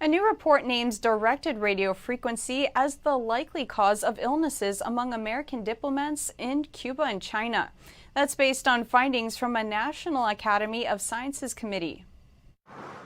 A new report names directed radio frequency as the likely cause of illnesses among American diplomats in Cuba and China. That's based on findings from a National Academy of Sciences committee.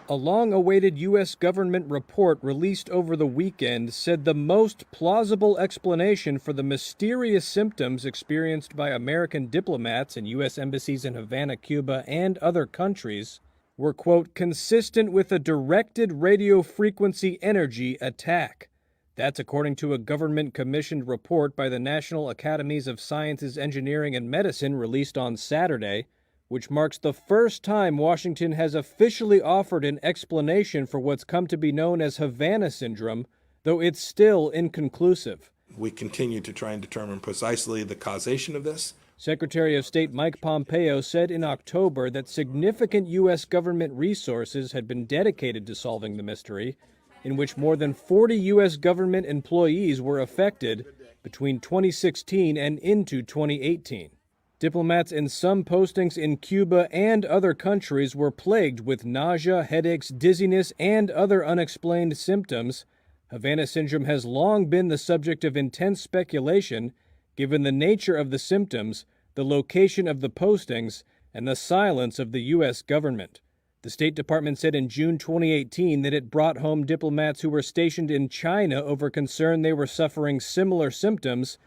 A long-awaited U.S. government report released over the weekend said the most plausible explanation for the mysterious symptoms experienced by American diplomats in U.S. embassies in Havana, Cuba, and other countries were, quote, consistent with a directed radio frequency energy attack. That's according to a government-commissioned report by the National Academies of Sciences, Engineering, and Medicine released on Saturday, which marks the first time Washington has officially offered an explanation for what's come to be known as Havanna syndrome, though it's still inconclusive. We continue to try and determine precisely the causation of this. Secretary of State Mike Pompeo said in October that significant U.S. government resources had been dedicated to solving the mystery, in which more than 40 U.S. government employees were affected between 2016 and into 2018. Diplomats in some postings in Cuba and other countries were plagued with nausea, headaches, dizziness, and other unexplained symptoms. Havanna syndrome has long been the subject of intense speculation, given the nature of the symptoms, the location of the postings, and the silence of the U.S. government. The State Department said in June 2018 that it brought home diplomats who were stationed in China over concern they were suffering similar symptoms.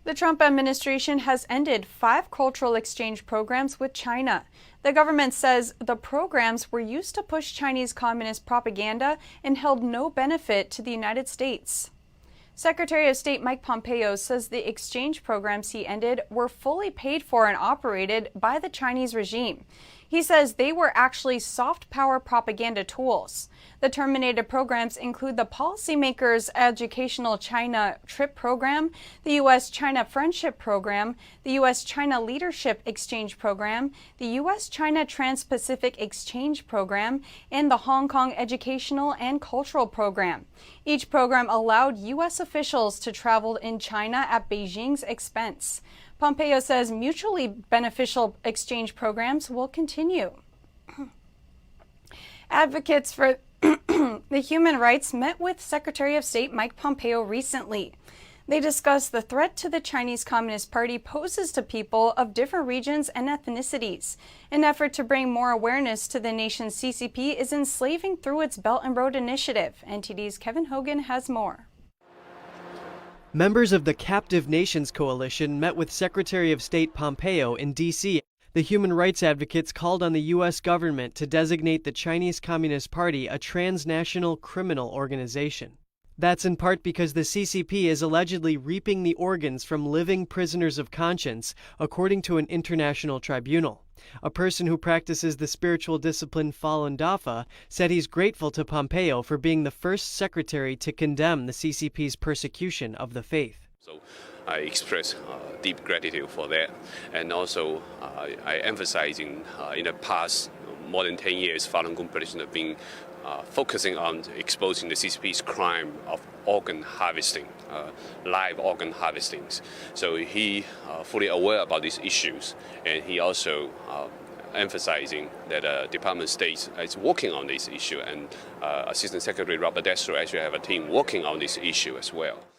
The Trump administration has ended 5 cultural exchange programs with China. The government says the programs were used to push Chinese communist propaganda and held no benefit to the United States. Secretary of State Mike Pompeo says the exchange programs he ended were fully paid for and operated by the Chinese regime. He says they were actually soft power propaganda tools. The terminated programs include the Policymakers Educational China Trip Program, the U.S.-China Friendship Program, the U.S.-China Leadership Exchange Program, the U.S.-China Trans-Pacific Exchange Program, and the Hong Kong Educational and Cultural Program. Each program allowed U.S. officials to travel in China at Beijing's expense. Pompeo says mutually beneficial exchange programs will continue. Advocates for the human rights met with Secretary of State Mike Pompeo recently. They discussed the threat to the Chinese Communist Party poses to people of different regions and ethnicities. An effort to bring more awareness to the nation's CCP is enslaving through its Belt and Road Initiative. NTD's Kevin Hogan has more. Members of the Captive Nations Coalition met with Secretary of State Pompeo in D.C. The human rights advocates called on the U.S. government to designate the Chinese Communist Party a transnational criminal organization. That's in part because the CCP is allegedly reaping the organs from living prisoners of conscience, according to an international tribunal. A person who practices the spiritual discipline Falun Dafa said he's grateful to Pompeo for being the first secretary to condemn the CCP's persecution of the faith. So I express deep gratitude for that, and also I emphasizing in the past more than 10 years, Falun Gong practitioners have been focusing on exposing the CCP's crime of organ harvesting, live organ harvestings. So he fully aware about these issues, and he also emphasizing that Department of State is working on this issue, and Assistant Secretary Robert Destro actually have a team working on this issue as well.